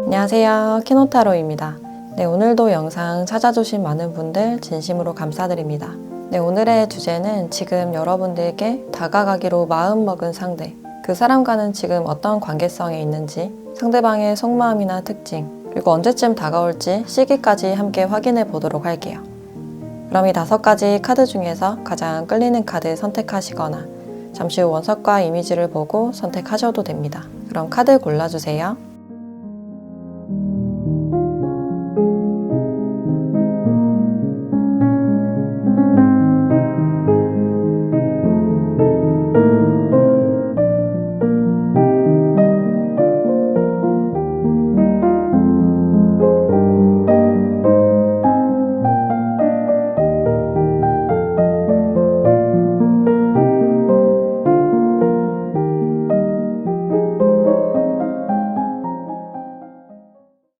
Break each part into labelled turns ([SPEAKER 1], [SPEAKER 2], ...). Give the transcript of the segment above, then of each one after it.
[SPEAKER 1] 안녕하세요, 키노타로입니다. 네, 오늘도 영상 찾아주신 많은 분들 진심으로 감사드립니다. 네, 오늘의 주제는 지금 여러분들께 다가가기로 마음먹은 상대, 그 사람과는 지금 어떤 관계성에 있는지, 상대방의 속마음이나 특징, 그리고 언제쯤 다가올지 시기까지 함께 확인해 보도록 할게요. 그럼 이 5가지 카드 중에서 가장 끌리는 카드 선택하시거나 잠시 후 원석과 이미지를 보고 선택하셔도 됩니다. 그럼 카드 골라주세요.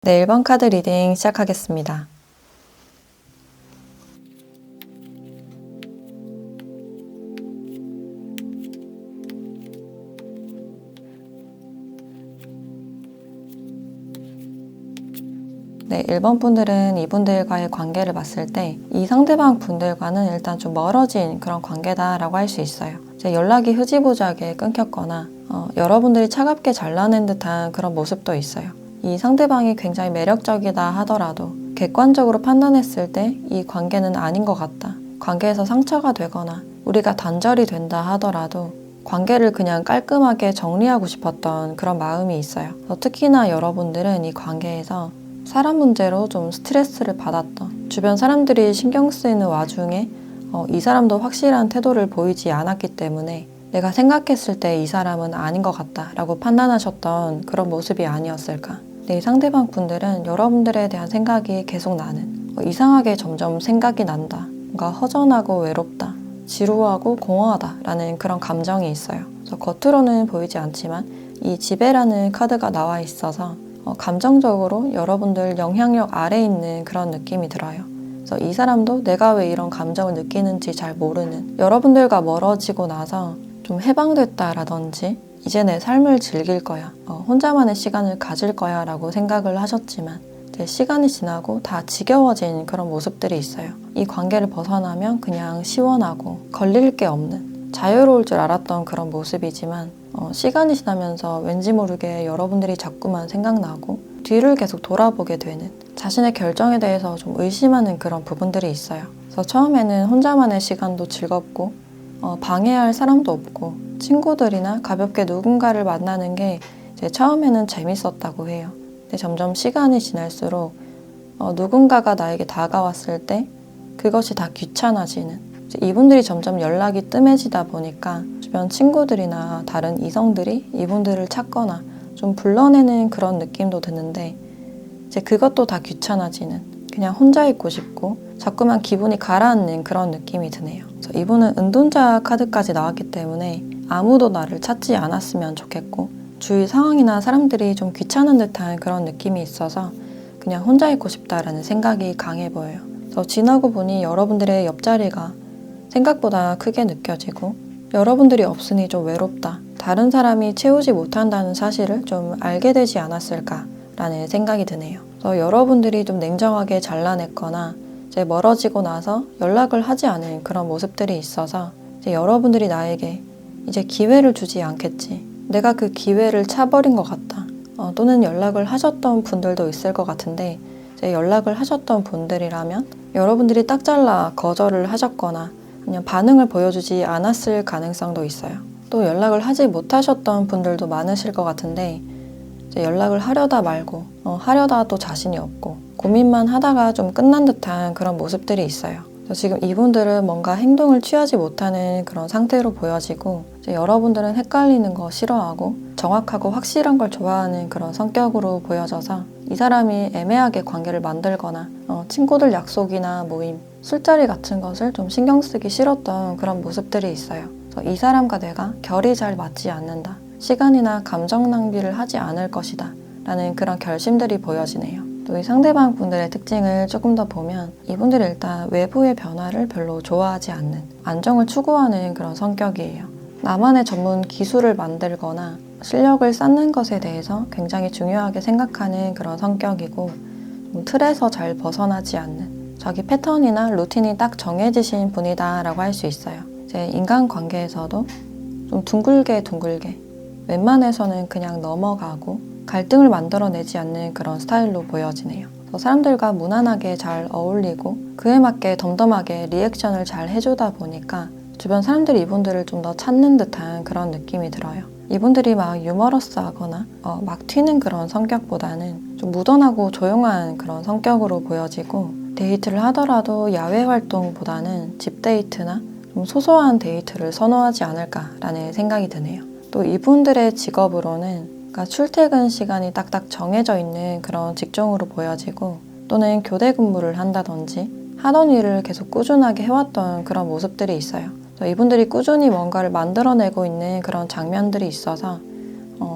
[SPEAKER 1] 네, 1번 카드 리딩 시작하겠습니다. 네, 1번 분들은 이분들과의 관계를 봤을 때 이 상대방 분들과는 일단 좀 멀어진 그런 관계다라고 할 수 있어요. 이제 연락이 흐지부지하게 끊겼거나 여러분들이 차갑게 잘라낸 듯한 그런 모습도 있어요. 이 상대방이 굉장히 매력적이다 하더라도 객관적으로 판단했을 때 이 관계는 아닌 것 같다. 관계에서 상처가 되거나 우리가 단절이 된다 하더라도 관계를 그냥 깔끔하게 정리하고 싶었던 그런 마음이 있어요. 특히나 여러분들은 이 관계에서 사람 문제로 좀 스트레스를 받았던, 주변 사람들이 신경 쓰이는 와중에 이 사람도 확실한 태도를 보이지 않았기 때문에 내가 생각했을 때 이 사람은 아닌 것 같다 라고 판단하셨던 그런 모습이 아니었을까. 이 상대방 분들은 여러분들에 대한 생각이 계속 나는, 이상하게 점점 생각이 난다, 뭔가 허전하고 외롭다, 지루하고 공허하다 라는 그런 감정이 있어요. 그래서 겉으로는 보이지 않지만 이 지배라는 카드가 나와 있어서 감정적으로 여러분들 영향력 아래에 있는 그런 느낌이 들어요. 그래서 이 사람도 내가 왜 이런 감정을 느끼는지 잘 모르는, 여러분들과 멀어지고 나서 좀 해방됐다라든지 이제 내 삶을 즐길 거야, 혼자만의 시간을 가질 거야 라고 생각을 하셨지만 이제 시간이 지나고 다 지겨워진 그런 모습들이 있어요. 이 관계를 벗어나면 그냥 시원하고 걸릴 게 없는, 자유로울 줄 알았던 그런 모습이지만 시간이 지나면서 왠지 모르게 여러분들이 자꾸만 생각나고 뒤를 계속 돌아보게 되는, 자신의 결정에 대해서 좀 의심하는 그런 부분들이 있어요. 그래서 처음에는 혼자만의 시간도 즐겁고 방해할 사람도 없고 친구들이나 가볍게 누군가를 만나는 게 이제 처음에는 재밌었다고 해요. 근데 점점 시간이 지날수록 누군가가 나에게 다가왔을 때 그것이 다 귀찮아지는, 이분들이 점점 연락이 뜸해지다 보니까 주변 친구들이나 다른 이성들이 이분들을 찾거나 좀 불러내는 그런 느낌도 드는데 이제 그것도 다 귀찮아지는, 그냥 혼자 있고 싶고 자꾸만 기분이 가라앉는 그런 느낌이 드네요. 그래서 이분은 은둔자 카드까지 나왔기 때문에 아무도 나를 찾지 않았으면 좋겠고 주위 상황이나 사람들이 좀 귀찮은 듯한 그런 느낌이 있어서 그냥 혼자 있고 싶다라는 생각이 강해 보여요. 그래서 지나고 보니 여러분들의 옆자리가 생각보다 크게 느껴지고 여러분들이 없으니 좀 외롭다, 다른 사람이 채우지 못한다는 사실을 좀 알게 되지 않았을까라는 생각이 드네요. 그래서 여러분들이 좀 냉정하게 잘라냈거나 이제 멀어지고 나서 연락을 하지 않은 그런 모습들이 있어서 이제 여러분들이 나에게 이제 기회를 주지 않겠지, 내가 그 기회를 차버린 것 같다, 또는 연락을 하셨던 분들도 있을 것 같은데 이제 연락을 하셨던 분들이라면 여러분들이 딱 잘라 거절을 하셨거나 그냥 반응을 보여주지 않았을 가능성도 있어요. 또 연락을 하지 못하셨던 분들도 많으실 것 같은데 이제 연락을 하려다 말고 하려다 또 자신이 없고 고민만 하다가 좀 끝난 듯한 그런 모습들이 있어요. 그래서 지금 이분들은 뭔가 행동을 취하지 못하는 그런 상태로 보여지고 이제 여러분들은 헷갈리는 거 싫어하고 정확하고 확실한 걸 좋아하는 그런 성격으로 보여져서 이 사람이 애매하게 관계를 만들거나 친구들 약속이나 모임, 술자리 같은 것을 좀 신경 쓰기 싫었던 그런 모습들이 있어요. 그래서 이 사람과 내가 결이 잘 맞지 않는다. 시간이나 감정 낭비를 하지 않을 것이다. 라는 그런 결심들이 보여지네요. 또 이 상대방 분들의 특징을 조금 더 보면 이분들이 일단 외부의 변화를 별로 좋아하지 않는, 안정을 추구하는 그런 성격이에요. 나만의 전문 기술을 만들거나 실력을 쌓는 것에 대해서 굉장히 중요하게 생각하는 그런 성격이고, 틀에서 잘 벗어나지 않는, 자기 패턴이나 루틴이 딱 정해지신 분이다 라고 할 수 있어요. 이제 인간관계에서도 좀 둥글게 웬만해서는 그냥 넘어가고 갈등을 만들어내지 않는 그런 스타일로 보여지네요. 사람들과 무난하게 잘 어울리고 그에 맞게 덤덤하게 리액션을 잘 해주다 보니까 주변 사람들이 이분들을 좀 더 찾는 듯한 그런 느낌이 들어요. 이분들이 막 유머러스하거나 막 튀는 그런 성격보다는 좀 무던하고 조용한 그런 성격으로 보여지고, 데이트를 하더라도 야외 활동보다는 집 데이트나 좀 소소한 데이트를 선호하지 않을까라는 생각이 드네요. 또 이분들의 직업으로는 그러니까 출퇴근 시간이 딱딱 정해져 있는 그런 직종으로 보여지고, 또는 교대 근무를 한다든지 하던 일을 계속 꾸준하게 해왔던 그런 모습들이 있어요. 이분들이 꾸준히 뭔가를 만들어내고 있는 그런 장면들이 있어서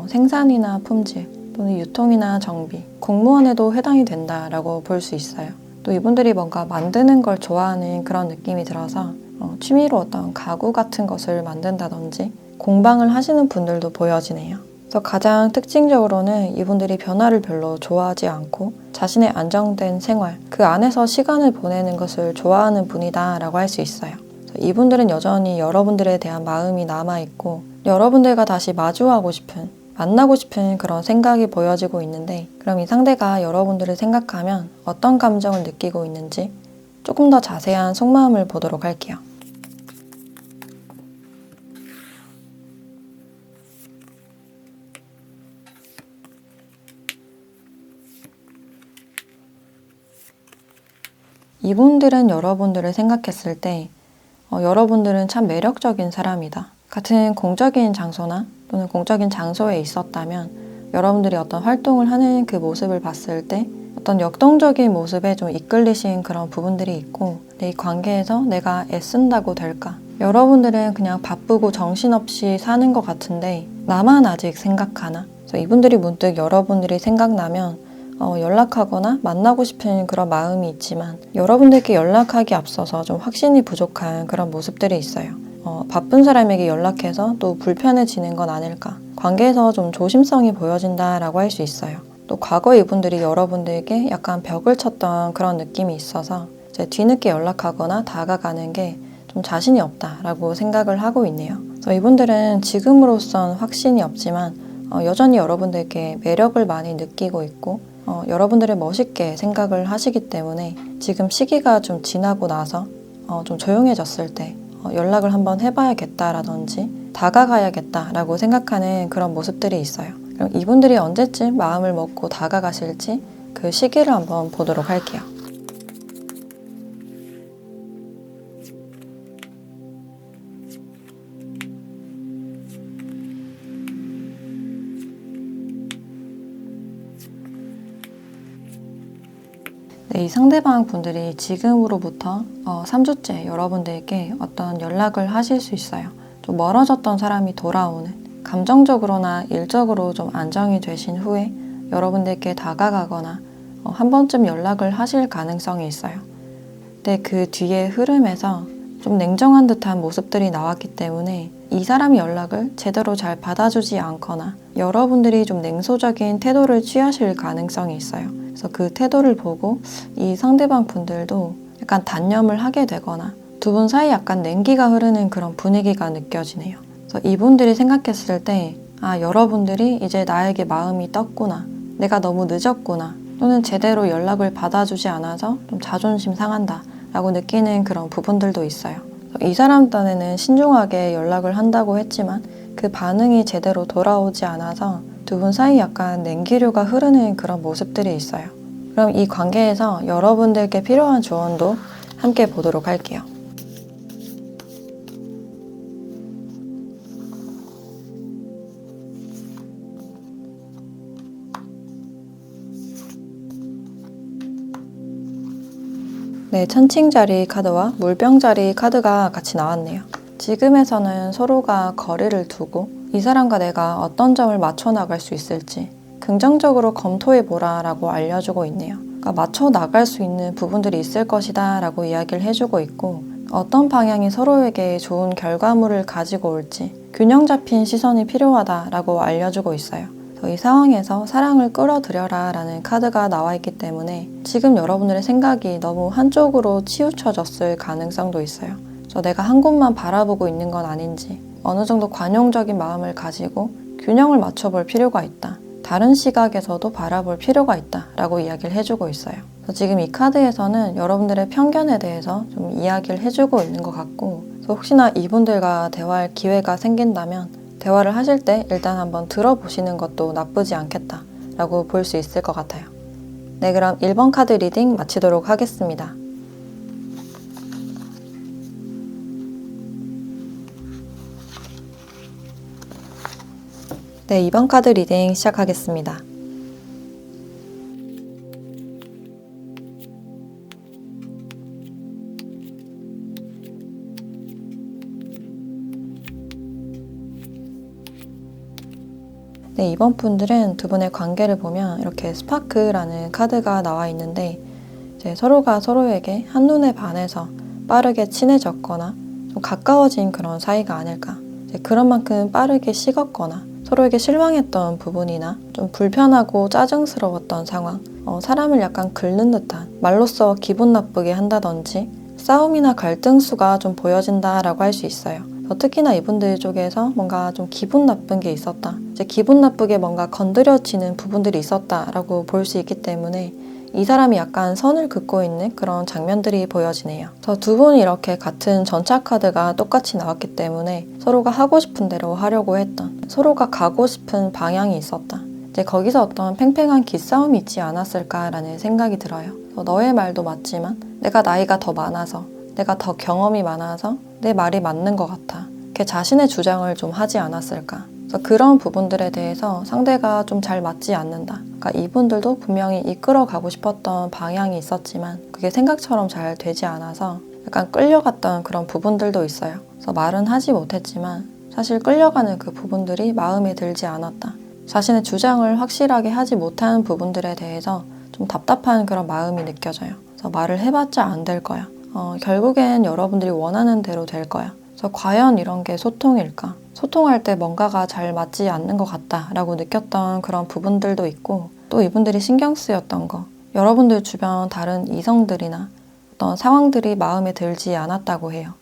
[SPEAKER 1] 생산이나 품질 또는 유통이나 정비, 공무원에도 해당이 된다라고 볼 수 있어요. 또 이분들이 뭔가 만드는 걸 좋아하는 그런 느낌이 들어서 취미로 어떤 가구 같은 것을 만든다든지 공방을 하시는 분들도 보여지네요. 그래서 가장 특징적으로는 이분들이 변화를 별로 좋아하지 않고 자신의 안정된 생활, 그 안에서 시간을 보내는 것을 좋아하는 분이다 라고 할 수 있어요. 이분들은 여전히 여러분들에 대한 마음이 남아있고 여러분들과 다시 마주하고 싶은, 만나고 싶은 그런 생각이 보여지고 있는데, 그럼 이 상대가 여러분들을 생각하면 어떤 감정을 느끼고 있는지 조금 더 자세한 속마음을 보도록 할게요. 이분들은 여러분들을 생각했을 때 여러분들은 참 매력적인 사람이다. 같은 공적인 장소나 또는 공적인 장소에 있었다면 여러분들이 어떤 활동을 하는 그 모습을 봤을 때 어떤 역동적인 모습에 좀 이끌리신 그런 부분들이 있고, 이 관계에서 내가 애쓴다고 될까? 여러분들은 그냥 바쁘고 정신없이 사는 것 같은데 나만 아직 생각하나? 그래서 이분들이 문득 여러분들이 생각나면 연락하거나 만나고 싶은 그런 마음이 있지만 여러분들께 연락하기 앞서서 좀 확신이 부족한 그런 모습들이 있어요. 바쁜 사람에게 연락해서 또 불편해지는 건 아닐까. 관계에서 좀 조심성이 보여진다라고 할 수 있어요. 또 과거 이분들이 여러분들에게 약간 벽을 쳤던 그런 느낌이 있어서 이제 뒤늦게 연락하거나 다가가는 게 좀 자신이 없다라고 생각을 하고 있네요. 그래서 이분들은 지금으로선 확신이 없지만 여전히 여러분들께 매력을 많이 느끼고 있고 여러분들을 멋있게 생각을 하시기 때문에 지금 시기가 좀 지나고 나서 좀 조용해졌을 때 연락을 한번 해봐야겠다라든지 다가가야겠다라고 생각하는 그런 모습들이 있어요. 그럼 이분들이 언제쯤 마음을 먹고 다가가실지 그 시기를 한번 보도록 할게요. 네, 이 상대방 분들이 지금으로부터 3주째 여러분들께 어떤 연락을 하실 수 있어요. 좀 멀어졌던 사람이 돌아오는, 감정적으로나 일적으로 좀 안정이 되신 후에 여러분들께 다가가거나 한 번쯤 연락을 하실 가능성이 있어요. 근데 그 뒤에 흐름에서 좀 냉정한 듯한 모습들이 나왔기 때문에 이 사람이 연락을 제대로 잘 받아주지 않거나 여러분들이 좀 냉소적인 태도를 취하실 가능성이 있어요. 그래서 그 태도를 보고 이 상대방 분들도 약간 단념을 하게 되거나 두 분 사이 약간 냉기가 흐르는 그런 분위기가 느껴지네요. 그래서 이분들이 생각했을 때 여러분들이 이제 나에게 마음이 떴구나, 내가 너무 늦었구나, 또는 제대로 연락을 받아주지 않아서 좀 자존심 상한다 라고 느끼는 그런 부분들도 있어요. 이 사람 딴에는 신중하게 연락을 한다고 했지만 그 반응이 제대로 돌아오지 않아서 두 분 사이 약간 냉기류가 흐르는 그런 모습들이 있어요. 그럼 이 관계에서 여러분들께 필요한 조언도 함께 보도록 할게요. 네, 천칭자리 카드와 물병자리 카드가 같이 나왔네요. 지금에서는 서로가 거리를 두고 이 사람과 내가 어떤 점을 맞춰 나갈 수 있을지 긍정적으로 검토해보라 라고 알려주고 있네요. 그러니까 맞춰 나갈 수 있는 부분들이 있을 것이다 라고 이야기를 해주고 있고, 어떤 방향이 서로에게 좋은 결과물을 가지고 올지 균형 잡힌 시선이 필요하다 라고 알려주고 있어요. 이 상황에서 사랑을 끌어들여라 라는 카드가 나와 있기 때문에 지금 여러분들의 생각이 너무 한쪽으로 치우쳐졌을 가능성도 있어요. 내가 한 곳만 바라보고 있는 건 아닌지, 어느 정도 관용적인 마음을 가지고 균형을 맞춰볼 필요가 있다. 다른 시각에서도 바라볼 필요가 있다 라고 이야기를 해주고 있어요. 지금 이 카드에서는 여러분들의 편견에 대해서 좀 이야기를 해주고 있는 것 같고, 혹시나 이분들과 대화할 기회가 생긴다면 대화를 하실 때 일단 한번 들어보시는 것도 나쁘지 않겠다 라고 볼 수 있을 것 같아요. 네, 그럼 1번 카드 리딩 마치도록 하겠습니다. 네, 2번 카드 리딩 시작하겠습니다. 네, 이번 분들은 두 분의 관계를 보면 이렇게 스파크라는 카드가 나와 있는데, 이제 서로가 서로에게 한눈에 반해서 빠르게 친해졌거나 좀 가까워진 그런 사이가 아닐까. 이제 그런 만큼 빠르게 식었거나 서로에게 실망했던 부분이나 좀 불편하고 짜증스러웠던 상황, 사람을 약간 긁는 듯한, 말로써 기분 나쁘게 한다든지 싸움이나 갈등수가 좀 보여진다라고 할 수 있어요. 특히나 이분들 쪽에서 뭔가 좀 기분 나쁜 게 있었다, 이제 기분 나쁘게 뭔가 건드려지는 부분들이 있었다라고 볼 수 있기 때문에 이 사람이 약간 선을 긋고 있는 그런 장면들이 보여지네요. 그래서 두 분이 이렇게 같은 전차 카드가 똑같이 나왔기 때문에 서로가 하고 싶은 대로 하려고 했던, 서로가 가고 싶은 방향이 있었다. 이제 거기서 어떤 팽팽한 기싸움이 있지 않았을까라는 생각이 들어요. 너의 말도 맞지만 내가 나이가 더 많아서, 내가 더 경험이 많아서 내 말이 맞는 것 같아, 이렇게 자신의 주장을 좀 하지 않았을까. 그래서 그런 부분들에 대해서 상대가 좀 잘 맞지 않는다. 그러니까 이분들도 분명히 이끌어 가고 싶었던 방향이 있었지만 그게 생각처럼 잘 되지 않아서 약간 끌려갔던 그런 부분들도 있어요. 그래서 말은 하지 못했지만 사실 끌려가는 그 부분들이 마음에 들지 않았다. 자신의 주장을 확실하게 하지 못하는 부분들에 대해서 좀 답답한 그런 마음이 느껴져요. 그래서 말을 해봤자 안 될 거야. 결국엔 여러분들이 원하는 대로 될 거야. 그래서 과연 이런 게 소통일까? 소통할 때 뭔가가 잘 맞지 않는 것 같다라고 느꼈던 그런 부분들도 있고, 또 이분들이 신경 쓰였던 거, 여러분들 주변 다른 이성들이나 어떤 상황들이 마음에 들지 않았다고 해요.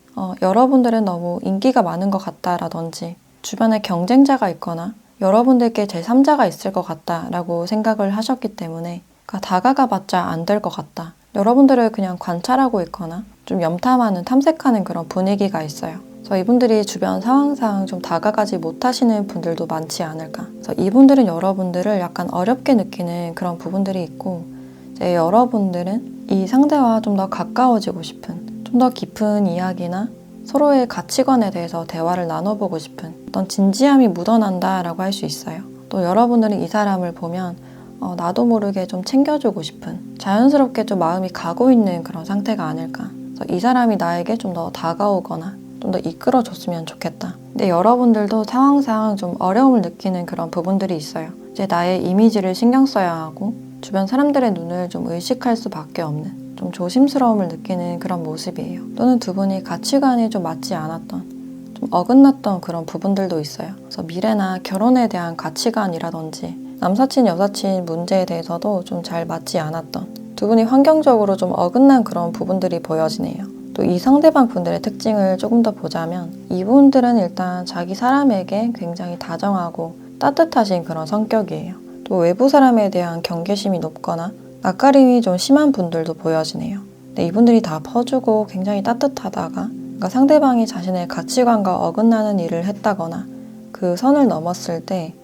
[SPEAKER 1] 여러분들은 너무 인기가 많은 것 같다라든지 주변에 경쟁자가 있거나 여러분들께 제3자가 있을 것 같다라고 생각을 하셨기 때문에, 그러니까 다가가 봤자 안 될 것 같다, 여러분들을 그냥 관찰하고 있거나 좀 염탐하는, 탐색하는 그런 분위기가 있어요. 그래서 이분들이 주변 상황상 좀 다가가지 못하시는 분들도 많지 않을까. 그래서 이분들은 여러분들을 약간 어렵게 느끼는 그런 부분들이 있고, 이제 여러분들은 이 상대와 좀 더 가까워지고 싶은, 좀 더 깊은 이야기나 서로의 가치관에 대해서 대화를 나눠보고 싶은 어떤 진지함이 묻어난다라고 할 수 있어요. 또 여러분들은 이 사람을 보면 나도 모르게 좀 챙겨주고 싶은, 자연스럽게 좀 마음이 가고 있는 그런 상태가 아닐까. 그래서 이 사람이 나에게 좀 더 다가오거나 좀 더 이끌어줬으면 좋겠다. 근데 여러분들도 상황상 좀 어려움을 느끼는 그런 부분들이 있어요. 이제 나의 이미지를 신경 써야 하고 주변 사람들의 눈을 좀 의식할 수밖에 없는, 좀 조심스러움을 느끼는 그런 모습이에요. 또는 두 분이 가치관이 좀 맞지 않았던, 좀 어긋났던 그런 부분들도 있어요. 그래서 미래나 결혼에 대한 가치관이라든지 남사친, 여사친 문제에 대해서도 좀 잘 맞지 않았던, 두 분이 환경적으로 좀 어긋난 그런 부분들이 보여지네요. 또 이 상대방 분들의 특징을 조금 더 보자면, 이분들은 일단 자기 사람에게 굉장히 다정하고 따뜻하신 그런 성격이에요. 또 외부 사람에 대한 경계심이 높거나 낯가림이 좀 심한 분들도 보여지네요. 근데 이분들이 다 퍼주고 굉장히 따뜻하다가, 그러니까 상대방이 자신의 가치관과 어긋나는 일을 했다거나 그 선을 넘었을 때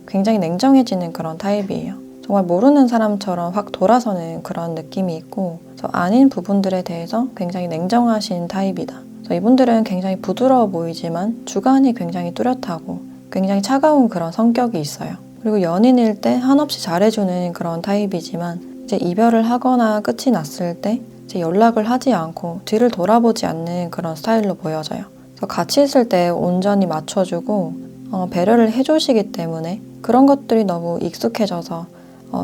[SPEAKER 1] 굉장히 냉정해지는 그런 타입이에요. 정말 모르는 사람처럼 확 돌아서는 그런 느낌이 있고, 아닌 부분들에 대해서 굉장히 냉정하신 타입이다. 이분들은 굉장히 부드러워 보이지만 주관이 굉장히 뚜렷하고 굉장히 차가운 그런 성격이 있어요. 그리고 연인일 때 한없이 잘해주는 그런 타입이지만 이제 이별을 하거나 끝이 났을 때 이제 연락을 하지 않고 뒤를 돌아보지 않는 그런 스타일로 보여져요. 그래서 같이 있을 때 온전히 맞춰주고 배려를 해주시기 때문에 그런 것들이 너무 익숙해져서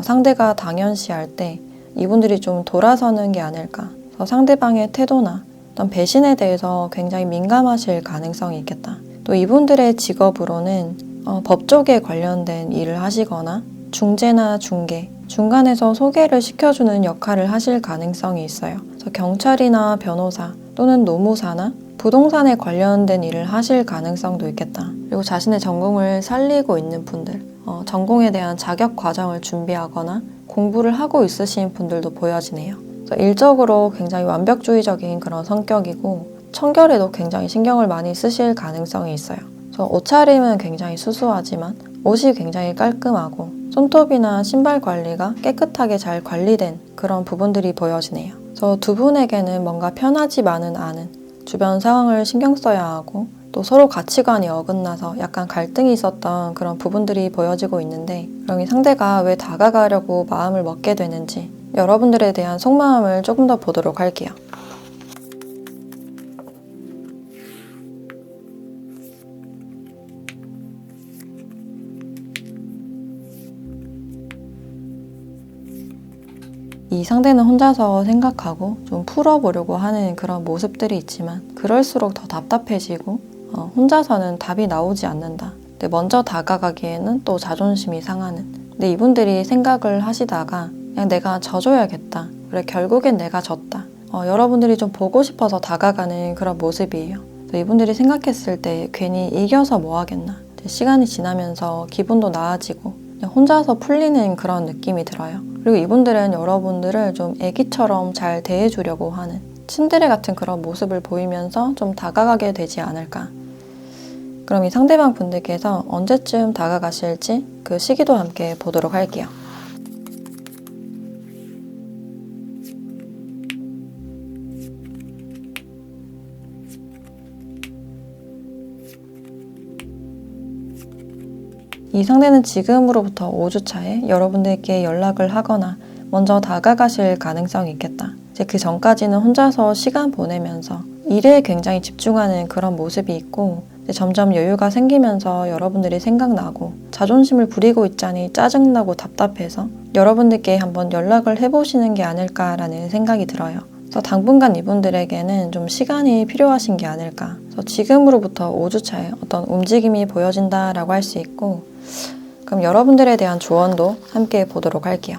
[SPEAKER 1] 상대가 당연시할 때 이분들이 좀 돌아서는 게 아닐까. 그래서 상대방의 태도나 어떤 배신에 대해서 굉장히 민감하실 가능성이 있겠다. 또 이분들의 직업으로는 법 쪽에 관련된 일을 하시거나 중재나 중개, 중간에서 소개를 시켜주는 역할을 하실 가능성이 있어요. 그래서 경찰이나 변호사 또는 노무사나 부동산에 관련된 일을 하실 가능성도 있겠다. 그리고 자신의 전공을 살리고 있는 분들, 전공에 대한 자격 과정을 준비하거나 공부를 하고 있으신 분들도 보여지네요. 그래서 일적으로 굉장히 완벽주의적인 그런 성격이고 청결에도 굉장히 신경을 많이 쓰실 가능성이 있어요. 그래서 옷차림은 굉장히 수수하지만 옷이 굉장히 깔끔하고 손톱이나 신발 관리가 깨끗하게 잘 관리된 그런 부분들이 보여지네요. 그래서 두 분에게는 뭔가 편하지만은 않은 주변 상황을 신경 써야 하고 또 서로 가치관이 어긋나서 약간 갈등이 있었던 그런 부분들이 보여지고 있는데 그럼 이 상대가 왜 다가가려고 마음을 먹게 되는지 여러분들에 대한 속마음을 조금 더 보도록 할게요. 이 상대는 혼자서 생각하고 좀 풀어보려고 하는 그런 모습들이 있지만 그럴수록 더 답답해지고 혼자서는 답이 나오지 않는다. 근데 먼저 다가가기에는 또 자존심이 상하는. 근데 이분들이 생각을 하시다가 그냥 내가 져줘야겠다. 그래 결국엔 내가 졌다. 여러분들이 좀 보고 싶어서 다가가는 그런 모습이에요. 이분들이 생각했을 때 괜히 이겨서 뭐 하겠나. 시간이 지나면서 기분도 나아지고 그냥 혼자서 풀리는 그런 느낌이 들어요. 그리고 이분들은 여러분들을 좀 애기처럼 잘 대해주려고 하는 츤데레 같은 그런 모습을 보이면서 좀 다가가게 되지 않을까. 그럼 이 상대방 분들께서 언제쯤 다가가실지 그 시기도 함께 보도록 할게요. 이 상대는 지금으로부터 5주 차에 여러분들께 연락을 하거나 먼저 다가가실 가능성이 있겠다. 이제 그 전까지는 혼자서 시간 보내면서 일에 굉장히 집중하는 그런 모습이 있고 이제 점점 여유가 생기면서 여러분들이 생각나고 자존심을 부리고 있자니 짜증나고 답답해서 여러분들께 한번 연락을 해보시는 게 아닐까라는 생각이 들어요. 그래서 당분간 이분들에게는 좀 시간이 필요하신 게 아닐까. 그래서 지금으로부터 5주 차에 어떤 움직임이 보여진다라고 할 수 있고 그럼 여러분들에 대한 조언도 함께 보도록 할게요.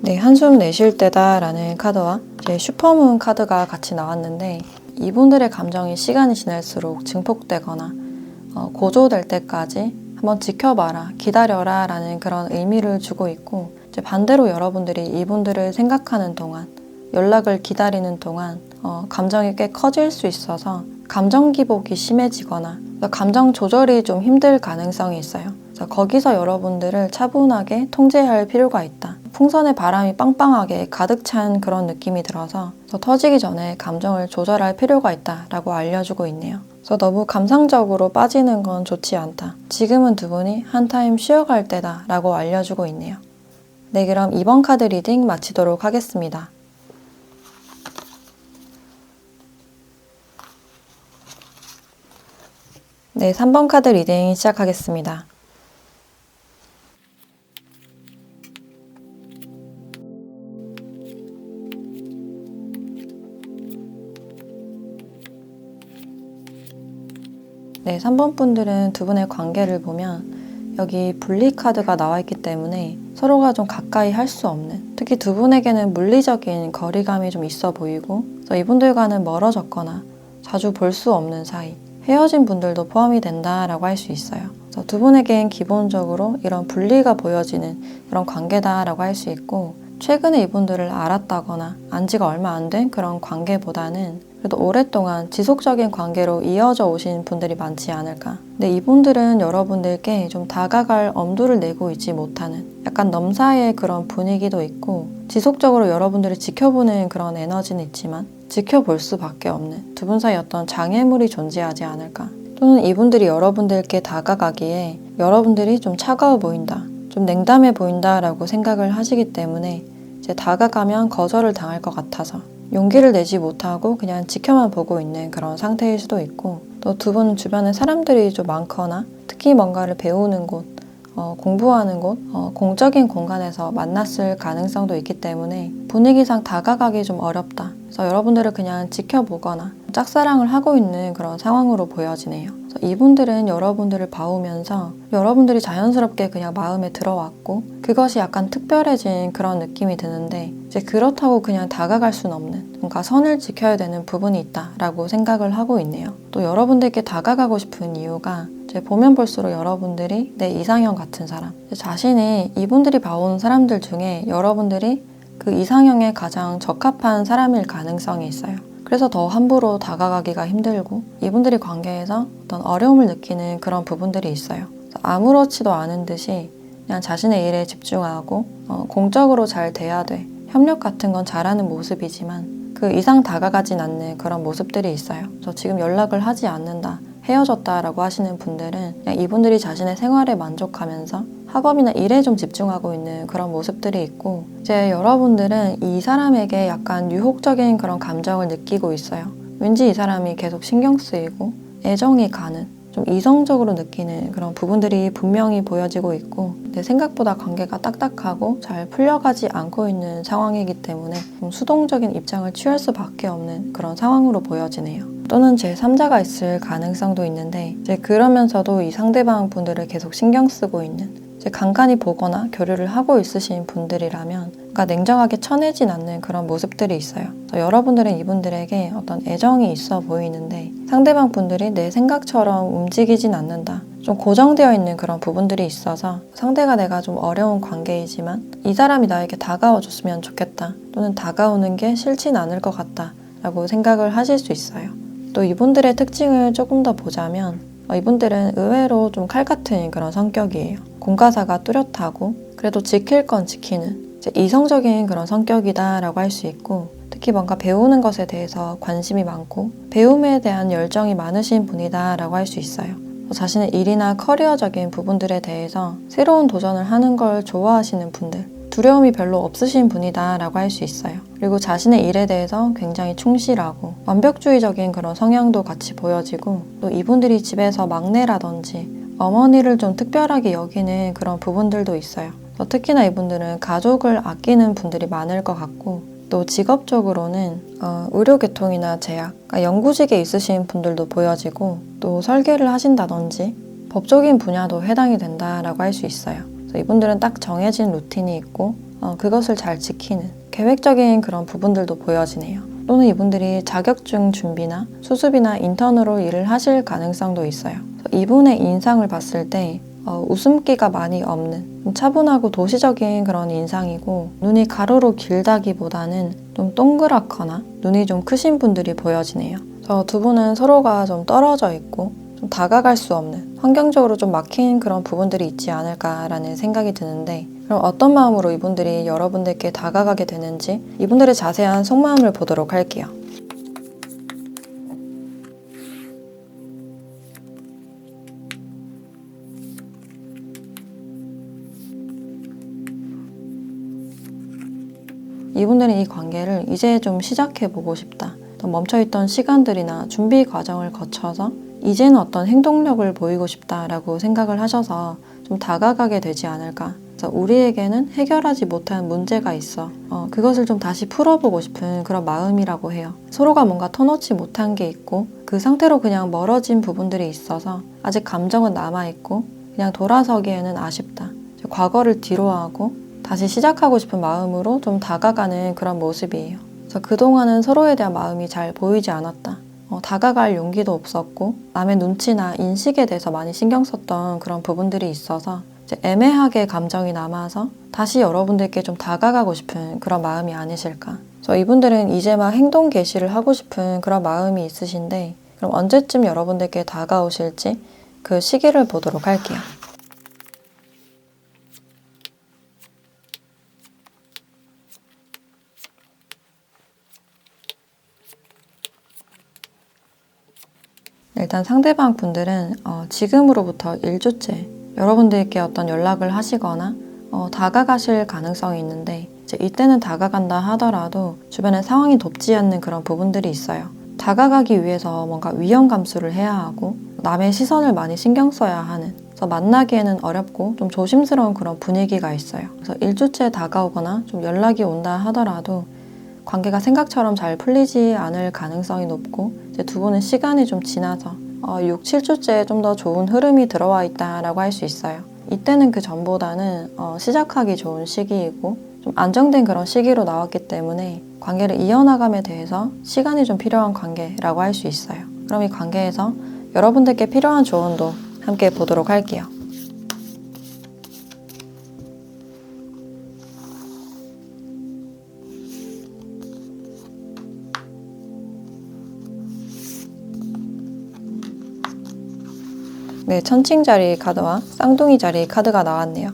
[SPEAKER 1] 네, 한숨 내쉴 때다 라는 카드와 이제 슈퍼문 카드가 같이 나왔는데 이분들의 감정이 시간이 지날수록 증폭되거나 고조될 때까지 한번 지켜봐라, 기다려라 라는 그런 의미를 주고 있고 이제 반대로 여러분들이 이분들을 생각하는 동안 연락을 기다리는 동안 감정이 꽤 커질 수 있어서 감정 기복이 심해지거나 감정 조절이 좀 힘들 가능성이 있어요. 그래서 거기서 여러분들을 차분하게 통제할 필요가 있다. 풍선에 바람이 빵빵하게 가득 찬 그런 느낌이 들어서 터지기 전에 감정을 조절할 필요가 있다라고 알려주고 있네요. 그래서 너무 감상적으로 빠지는 건 좋지 않다. 지금은 두 분이 한 타임 쉬어갈 때다 라고 알려주고 있네요. 네, 그럼 이번 카드 리딩 마치도록 하겠습니다. 네, 3번 카드 리딩 시작하겠습니다. 네, 3번 분들은 두 분의 관계를 보면 여기 분리 카드가 나와 있기 때문에 서로가 좀 가까이 할 수 없는, 특히 두 분에게는 물리적인 거리감이 좀 있어 보이고 그래서 이분들과는 멀어졌거나 자주 볼 수 없는 사이, 헤어진 분들도 포함이 된다라고 할 수 있어요. 그래서 두 분에겐 기본적으로 이런 분리가 보여지는 그런 관계다라고 할 수 있고 최근에 이분들을 알았다거나 안 지가 얼마 안 된 그런 관계보다는 그래도 오랫동안 지속적인 관계로 이어져 오신 분들이 많지 않을까. 근데 이분들은 여러분들께 좀 다가갈 엄두를 내고 있지 못하는 약간 넘사의 그런 분위기도 있고 지속적으로 여러분들을 지켜보는 그런 에너지는 있지만 지켜볼 수밖에 없는 두 분 사이 어떤 장애물이 존재하지 않을까. 또는 이분들이 여러분들께 다가가기에 여러분들이 좀 차가워 보인다, 좀 냉담해 보인다라고 생각을 하시기 때문에 이제 다가가면 거절을 당할 것 같아서 용기를 내지 못하고 그냥 지켜만 보고 있는 그런 상태일 수도 있고, 또 두 분 주변에 사람들이 좀 많거나 특히 뭔가를 배우는 곳, 공부하는 곳, 공적인 공간에서 만났을 가능성도 있기 때문에 분위기상 다가가기 좀 어렵다. 그래서 여러분들을 그냥 지켜보거나 짝사랑을 하고 있는 그런 상황으로 보여지네요. 그래서 이분들은 여러분들을 봐오면서 여러분들이 자연스럽게 그냥 마음에 들어왔고 그것이 약간 특별해진 그런 느낌이 드는데, 이제 그렇다고 그냥 다가갈 수는 없는, 뭔가 선을 지켜야 되는 부분이 있다라고 생각을 하고 있네요. 또 여러분들께 다가가고 싶은 이유가 이제 보면 볼수록 여러분들이 내 이상형 같은 사람, 자신이 이분들이 봐온 사람들 중에 여러분들이 그 이상형에 가장 적합한 사람일 가능성이 있어요. 그래서 더 함부로 다가가기가 힘들고 이분들이 관계에서 어떤 어려움을 느끼는 그런 부분들이 있어요. 아무렇지도 않은 듯이 그냥 자신의 일에 집중하고 공적으로 잘 돼야 돼, 협력 같은 건 잘하는 모습이지만 그 이상 다가가진 않는 그런 모습들이 있어요. 그래서 지금 연락을 하지 않는다, 헤어졌다라고 하시는 분들은 그냥 이분들이 자신의 생활에 만족하면서 학업이나 일에 좀 집중하고 있는 그런 모습들이 있고, 이제 여러분들은 이 사람에게 약간 유혹적인 그런 감정을 느끼고 있어요. 왠지 이 사람이 계속 신경 쓰이고 애정이 가는, 좀 이성적으로 느끼는 그런 부분들이 분명히 보여지고 있고, 근데 생각보다 관계가 딱딱하고 잘 풀려가지 않고 있는 상황이기 때문에 좀 수동적인 입장을 취할 수밖에 없는 그런 상황으로 보여지네요. 또는 제3자가 있을 가능성도 있는데, 이제 그러면서도 이 상대방 분들을 계속 신경 쓰고 있는, 이제 간간히 보거나 교류를 하고 있으신 분들이라면 그러니까 냉정하게 쳐내진 않는 그런 모습들이 있어요. 그래서 여러분들은 이분들에게 어떤 애정이 있어 보이는데 상대방 분들이 내 생각처럼 움직이진 않는다, 좀 고정되어 있는 그런 부분들이 있어서 상대가 내가 좀 어려운 관계이지만 이 사람이 나에게 다가와줬으면 좋겠다, 또는 다가오는 게 싫진 않을 것 같다 라고 생각을 하실 수 있어요. 또 이분들의 특징을 조금 더 보자면 이분들은 의외로 좀 칼 같은 그런 성격이에요. 공과사가 뚜렷하고 그래도 지킬 건 지키는 이제 이성적인 그런 성격이다라고 할 수 있고, 특히 뭔가 배우는 것에 대해서 관심이 많고 배움에 대한 열정이 많으신 분이다라고 할 수 있어요. 자신의 일이나 커리어적인 부분들에 대해서 새로운 도전을 하는 걸 좋아하시는 분들, 두려움이 별로 없으신 분이다라고 할 수 있어요. 그리고 자신의 일에 대해서 굉장히 충실하고 완벽주의적인 그런 성향도 같이 보여지고, 또 이분들이 집에서 막내라든지 어머니를 좀 특별하게 여기는 그런 부분들도 있어요. 특히나 이분들은 가족을 아끼는 분들이 많을 것 같고, 또 직업적으로는 의료계통이나 제약, 그러니까 연구직에 있으신 분들도 보여지고, 또 설계를 하신다든지 법적인 분야도 해당이 된다라고 할 수 있어요. 그래서 이분들은 딱 정해진 루틴이 있고 그것을 잘 지키는 계획적인 그런 부분들도 보여지네요. 또는 이분들이 자격증 준비나 수습이나 인턴으로 일을 하실 가능성도 있어요. 이분의 인상을 봤을 때 웃음기가 많이 없는 차분하고 도시적인 그런 인상이고, 눈이 가로로 길다기보다는 좀 동그랗거나 눈이 좀 크신 분들이 보여지네요. 그래서 두 분은 서로가 좀 떨어져 있고 좀 다가갈 수 없는, 환경적으로 좀 막힌 그런 부분들이 있지 않을까라는 생각이 드는데, 그럼 어떤 마음으로 이분들이 여러분들께 다가가게 되는지 이분들의 자세한 속마음을 보도록 할게요. 이분들은 이 관계를 이제 좀 시작해보고 싶다, 멈춰있던 시간들이나 준비 과정을 거쳐서 이제는 어떤 행동력을 보이고 싶다라고 생각을 하셔서 좀 다가가게 되지 않을까. 그래서 우리에게는 해결하지 못한 문제가 있어. 그것을 좀 다시 풀어보고 싶은 그런 마음이라고 해요. 서로가 뭔가 터놓지 못한 게 있고 그 상태로 그냥 멀어진 부분들이 있어서 아직 감정은 남아있고 그냥 돌아서기에는 아쉽다. 과거를 뒤로하고 다시 시작하고 싶은 마음으로 좀 다가가는 그런 모습이에요. 그래서 그동안은 서로에 대한 마음이 잘 보이지 않았다. 다가갈 용기도 없었고 남의 눈치나 인식에 대해서 많이 신경 썼던 그런 부분들이 있어서 이제 애매하게 감정이 남아서 다시 여러분들께 좀 다가가고 싶은 그런 마음이 아니실까. 그래서 이분들은 이제 막 행동 개시를 하고 싶은 그런 마음이 있으신데, 그럼 언제쯤 여러분들께 다가오실지 그 시기를 보도록 할게요. 일단 상대방 분들은 지금으로부터 1주째 여러분들께 어떤 연락을 하시거나 다가가실 가능성이 있는데 이제 이때는 다가간다 하더라도 주변에 상황이 돕지 않는 그런 부분들이 있어요. 다가가기 위해서 뭔가 위험 감수를 해야 하고 남의 시선을 많이 신경 써야 하는, 그래서 만나기에는 어렵고 좀 조심스러운 그런 분위기가 있어요. 그래서 1주째 다가오거나 좀 연락이 온다 하더라도 관계가 생각처럼 잘 풀리지 않을 가능성이 높고 이제 두 분은 시간이 좀 지나서 6, 7주째에 좀 더 좋은 흐름이 들어와 있다라고 할 수 있어요. 이때는 그 전보다는 시작하기 좋은 시기이고 좀 안정된 그런 시기로 나왔기 때문에 관계를 이어나감에 대해서 시간이 좀 필요한 관계라고 할 수 있어요. 그럼 이 관계에서 여러분들께 필요한 조언도 함께 보도록 할게요. 네, 천칭자리 카드와 쌍둥이 자리 카드가 나왔네요.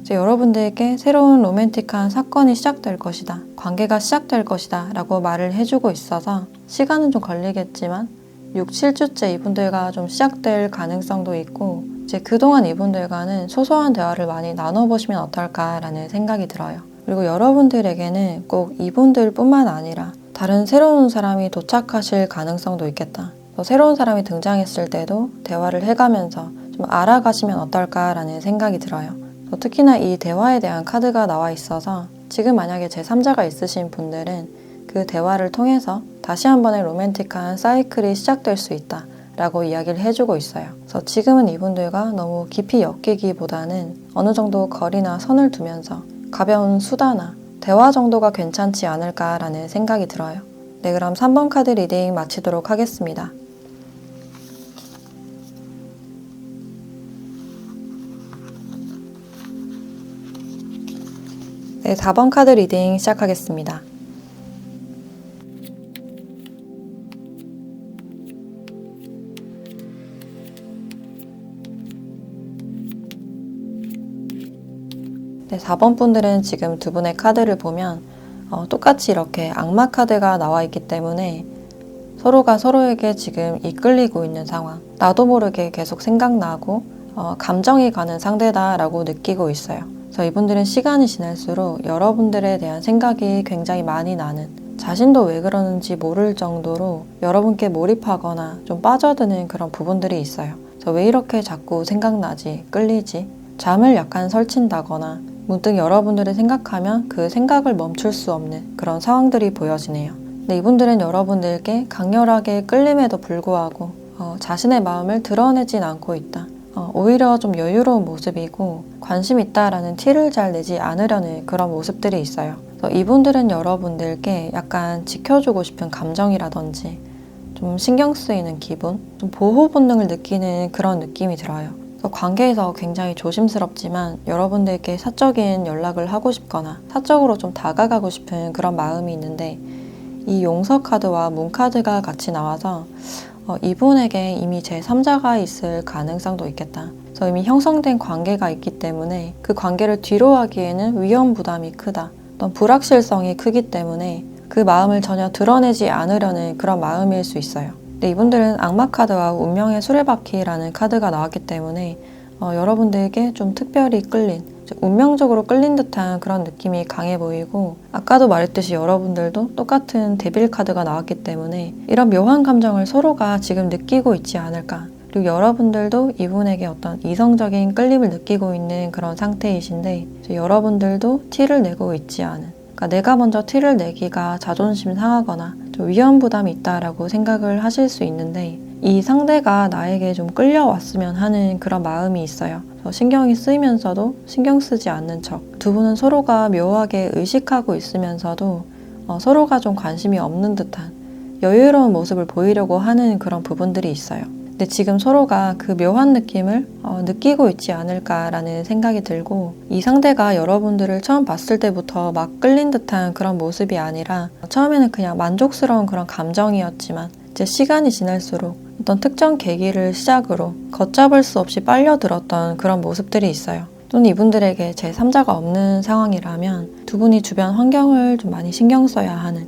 [SPEAKER 1] 이제 여러분들에게 새로운 로맨틱한 사건이 시작될 것이다, 관계가 시작될 것이다 라고 말을 해주고 있어서 시간은 좀 걸리겠지만 6, 7주째 이분들과 좀 시작될 가능성도 있고 이제 그동안 이분들과는 소소한 대화를 많이 나눠보시면 어떨까라는 생각이 들어요. 그리고 여러분들에게는 꼭 이분들 뿐만 아니라 다른 새로운 사람이 도착하실 가능성도 있겠다. 새로운 사람이 등장했을 때도 대화를 해가면서 좀 알아가시면 어떨까라는 생각이 들어요. 특히나 이 대화에 대한 카드가 나와 있어서 지금 만약에 제3자가 있으신 분들은 그 대화를 통해서 다시 한 번의 로맨틱한 사이클이 시작될 수 있다 라고 이야기를 해주고 있어요. 그래서 지금은 이분들과 너무 깊이 엮이기보다는 어느 정도 거리나 선을 두면서 가벼운 수다나 대화 정도가 괜찮지 않을까라는 생각이 들어요. 네, 그럼 3번 카드 리딩 마치도록 하겠습니다. 네, 4번 카드 리딩 시작하겠습니다. 네, 4번 분들은 지금 두 분의 카드를 보면 똑같이 이렇게 악마 카드가 나와 있기 때문에 서로가 서로에게 지금 이끌리고 있는 상황, 나도 모르게 계속 생각나고 감정이 가는 상대다라고 느끼고 있어요. 그래서 이분들은 시간이 지날수록 여러분들에 대한 생각이 굉장히 많이 나는, 자신도 왜 그러는지 모를 정도로 여러분께 몰입하거나 좀 빠져드는 그런 부분들이 있어요. 그래서 왜 이렇게 자꾸 생각나지, 끌리지, 잠을 약간 설친다거나 문득 여러분들을 생각하면 그 생각을 멈출 수 없는 그런 상황들이 보여지네요. 근데 이분들은 여러분들께 강렬하게 끌림에도 불구하고 자신의 마음을 드러내진 않고 있다. 오히려 좀 여유로운 모습이고 관심 있다라는 티를 잘 내지 않으려는 그런 모습들이 있어요. 그래서 이분들은 여러분들께 약간 지켜주고 싶은 감정이라든지 좀 신경 쓰이는 기분, 좀 보호 본능을 느끼는 그런 느낌이 들어요. 그래서 관계에서 굉장히 조심스럽지만 여러분들께 사적인 연락을 하고 싶거나 사적으로 좀 다가가고 싶은 그런 마음이 있는데 이 용서 카드와 문 카드가 같이 나와서 이분에게 이미 제3자가 있을 가능성도 있겠다. 그래서 이미 형성된 관계가 있기 때문에 그 관계를 뒤로 하기에는 위험 부담이 크다. 어떤 불확실성이 크기 때문에 그 마음을 전혀 드러내지 않으려는 그런 마음일 수 있어요. 근데 이분들은 악마 카드와 운명의 수레바퀴라는 카드가 나왔기 때문에 여러분들에게 좀 특별히 끌린, 운명적으로 끌린 듯한 그런 느낌이 강해 보이고 아까도 말했듯이 여러분들도 똑같은 데빌 카드가 나왔기 때문에 이런 묘한 감정을 서로가 지금 느끼고 있지 않을까. 그리고 여러분들도 이분에게 어떤 이성적인 끌림을 느끼고 있는 그런 상태이신데 여러분들도 티를 내고 있지 않은, 그러니까 내가 먼저 티를 내기가 자존심 상하거나 좀 위험 부담이 있다라고 생각을 하실 수 있는데 이 상대가 나에게 좀 끌려왔으면 하는 그런 마음이 있어요. 신경이 쓰이면서도 신경 쓰지 않는 척, 두 분은 서로가 묘하게 의식하고 있으면서도 서로가 좀 관심이 없는 듯한 여유로운 모습을 보이려고 하는 그런 부분들이 있어요. 근데 지금 서로가 그 묘한 느낌을 느끼고 있지 않을까라는 생각이 들고 이 상대가 여러분들을 처음 봤을 때부터 막 끌린 듯한 그런 모습이 아니라 처음에는 그냥 만족스러운 그런 감정이었지만 이제 시간이 지날수록 어떤 특정 계기를 시작으로 걷잡을 수 없이 빨려들었던 그런 모습들이 있어요. 또는 이분들에게 제3자가 없는 상황이라면 두 분이 주변 환경을 좀 많이 신경 써야 하는,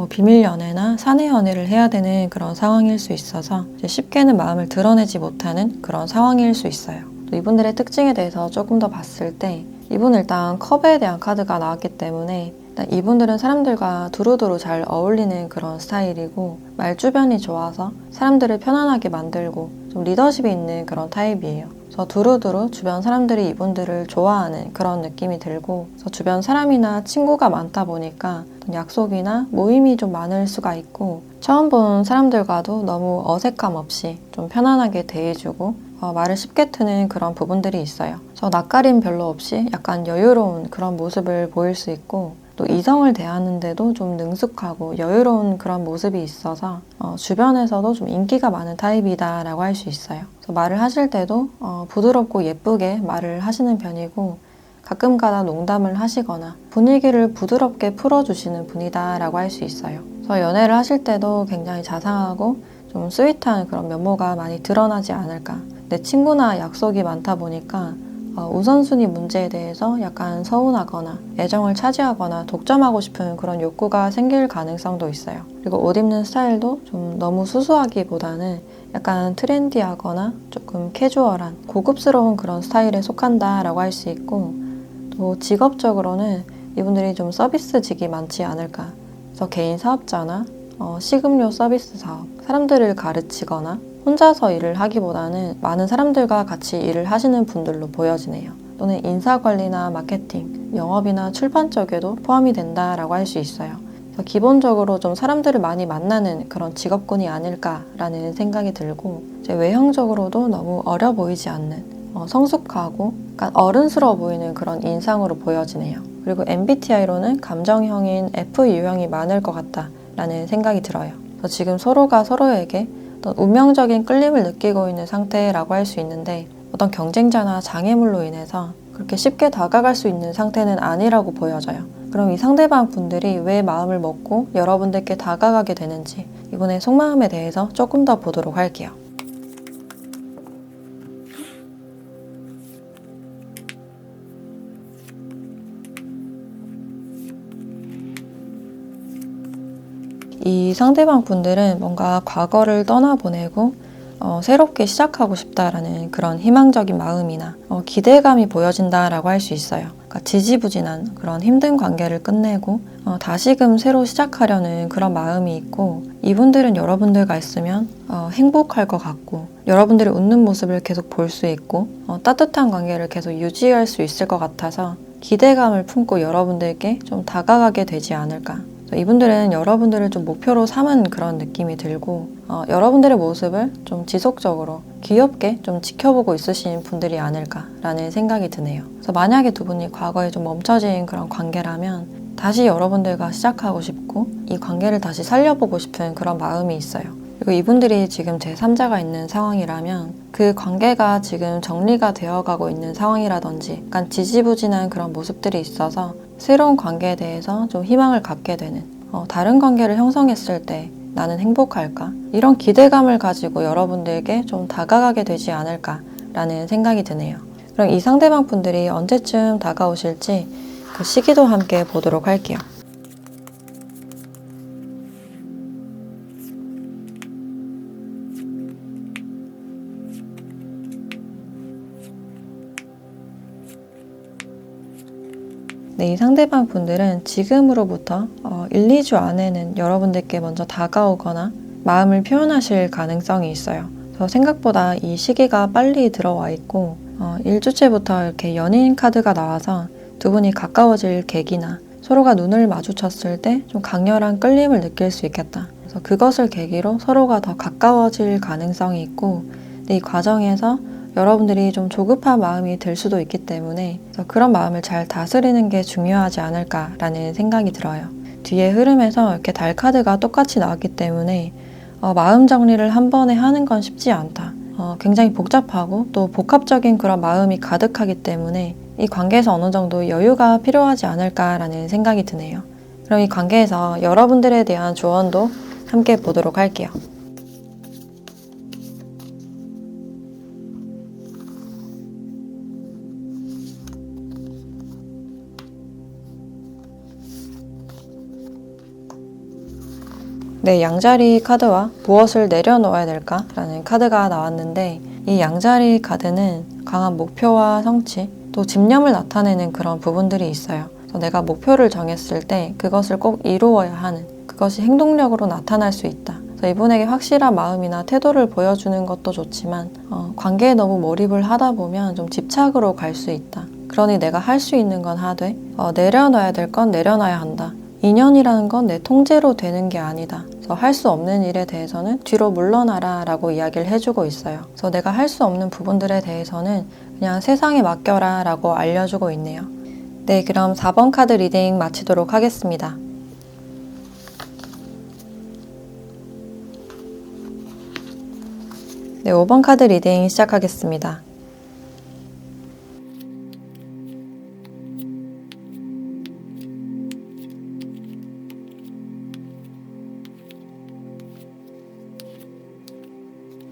[SPEAKER 1] 비밀 연애나 사내 연애를 해야 되는 그런 상황일 수 있어서 이제 쉽게는 마음을 드러내지 못하는 그런 상황일 수 있어요. 또 이분들의 특징에 대해서 조금 더 봤을 때 이분은 일단 컵에 대한 카드가 나왔기 때문에 일단 이분들은 사람들과 두루두루 잘 어울리는 그런 스타일이고 말주변이 좋아서 사람들을 편안하게 만들고 좀 리더십이 있는 그런 타입이에요. 그래서 두루두루 주변 사람들이 이분들을 좋아하는 그런 느낌이 들고 그래서 주변 사람이나 친구가 많다 보니까 약속이나 모임이 좀 많을 수가 있고 처음 본 사람들과도 너무 어색함 없이 좀 편안하게 대해주고 말을 쉽게 트는 그런 부분들이 있어요. 그래서 낯가림 별로 없이 약간 여유로운 그런 모습을 보일 수 있고 또 이성을 대하는데도 좀 능숙하고 여유로운 그런 모습이 있어서 주변에서도 좀 인기가 많은 타입이다라고 할 수 있어요. 그래서 말을 하실 때도 부드럽고 예쁘게 말을 하시는 편이고 가끔가다 농담을 하시거나 분위기를 부드럽게 풀어주시는 분이다라고 할 수 있어요. 그래서 연애를 하실 때도 굉장히 자상하고 좀 스윗한 그런 면모가 많이 드러나지 않을까. 내 친구나 약속이 많다 보니까 우선순위 문제에 대해서 약간 서운하거나 애정을 차지하거나 독점하고 싶은 그런 욕구가 생길 가능성도 있어요. 그리고 옷 입는 스타일도 좀 너무 수수하기보다는 약간 트렌디하거나 조금 캐주얼한 고급스러운 그런 스타일에 속한다라고 할 수 있고 또 직업적으로는 이분들이 좀 서비스직이 많지 않을까. 그래서 개인 사업자나 식음료 서비스 사업, 사람들을 가르치거나 혼자서 일을 하기보다는 많은 사람들과 같이 일을 하시는 분들로 보여지네요. 또는 인사관리나 마케팅, 영업이나 출판 쪽에도 포함이 된다라고 할 수 있어요. 그래서 기본적으로 좀 사람들을 많이 만나는 그런 직업군이 아닐까라는 생각이 들고 이제 외형적으로도 너무 어려 보이지 않는 성숙하고 약간 어른스러워 보이는 그런 인상으로 보여지네요. 그리고 MBTI로는 감정형인 F 유형이 많을 것 같다라는 생각이 들어요. 그래서 지금 서로가 서로에게 어떤 운명적인 끌림을 느끼고 있는 상태라고 할 수 있는데 어떤 경쟁자나 장애물로 인해서 그렇게 쉽게 다가갈 수 있는 상태는 아니라고 보여져요. 그럼 이 상대방 분들이 왜 마음을 먹고 여러분들께 다가가게 되는지 이분의 속마음에 대해서 조금 더 보도록 할게요. 이 상대방 분들은 뭔가 과거를 떠나보내고 새롭게 시작하고 싶다라는 그런 희망적인 마음이나 기대감이 보여진다라고 할 수 있어요. 그러니까 지지부진한 그런 힘든 관계를 끝내고 다시금 새로 시작하려는 그런 마음이 있고 이분들은 여러분들과 있으면 행복할 것 같고 여러분들이 웃는 모습을 계속 볼 수 있고 따뜻한 관계를 계속 유지할 수 있을 것 같아서 기대감을 품고 여러분들께 좀 다가가게 되지 않을까. 이분들은 여러분들을 좀 목표로 삼은 그런 느낌이 들고 여러분들의 모습을 좀 지속적으로 귀엽게 좀 지켜보고 있으신 분들이 아닐까라는 생각이 드네요. 그래서 만약에 두 분이 과거에 좀 멈춰진 그런 관계라면 다시 여러분들과 시작하고 싶고 이 관계를 다시 살려보고 싶은 그런 마음이 있어요. 그리고 이분들이 지금 제3자가 있는 상황이라면 그 관계가 지금 정리가 되어가고 있는 상황이라든지 약간 지지부진한 그런 모습들이 있어서 새로운 관계에 대해서 좀 희망을 갖게 되는 다른 관계를 형성했을 때 나는 행복할까? 이런 기대감을 가지고 여러분들에게 좀 다가가게 되지 않을까라는 생각이 드네요. 그럼 이 상대방 분들이 언제쯤 다가오실지 그 시기도 함께 보도록 할게요. 네, 이 상대방 분들은 지금으로부터 1, 2주 안에는 여러분들께 먼저 다가오거나 마음을 표현하실 가능성이 있어요. 그래서 생각보다 이 시기가 빨리 들어와 있고 1주째부터 이렇게 연인 카드가 나와서 두 분이 가까워질 계기나 서로가 눈을 마주쳤을 때 좀 강렬한 끌림을 느낄 수 있겠다. 그래서 그것을 계기로 서로가 더 가까워질 가능성이 있고 근데 이 과정에서 여러분들이 좀 조급한 마음이 들 수도 있기 때문에 그런 마음을 잘 다스리는 게 중요하지 않을까라는 생각이 들어요. 뒤에 흐름에서 이렇게 달 카드가 똑같이 나왔기 때문에 마음 정리를 한 번에 하는 건 쉽지 않다. 굉장히 복잡하고 또 복합적인 그런 마음이 가득하기 때문에 이 관계에서 어느 정도 여유가 필요하지 않을까라는 생각이 드네요. 그럼 이 관계에서 여러분들에 대한 조언도 함께 보도록 할게요. 네, 양자리 카드와 무엇을 내려놓아야 될까? 라는 카드가 나왔는데 이 양자리 카드는 강한 목표와 성취, 또 집념을 나타내는 그런 부분들이 있어요. 그래서 내가 목표를 정했을 때 그것을 꼭 이루어야 하는, 그것이 행동력으로 나타날 수 있다. 그래서 이분에게 확실한 마음이나 태도를 보여주는 것도 좋지만 관계에 너무 몰입을 하다 보면 좀 집착으로 갈 수 있다. 그러니 내가 할 수 있는 건 하되 내려놔야 될 건 내려놔야 한다. 인연이라는 건 내 통제로 되는 게 아니다. 그래서 할 수 없는 일에 대해서는 뒤로 물러나라 라고 이야기를 해주고 있어요. 그래서 내가 할 수 없는 부분들에 대해서는 그냥 세상에 맡겨라 라고 알려주고 있네요. 네, 그럼 4번 카드 리딩 마치도록 하겠습니다. 네, 5번 카드 리딩 시작하겠습니다.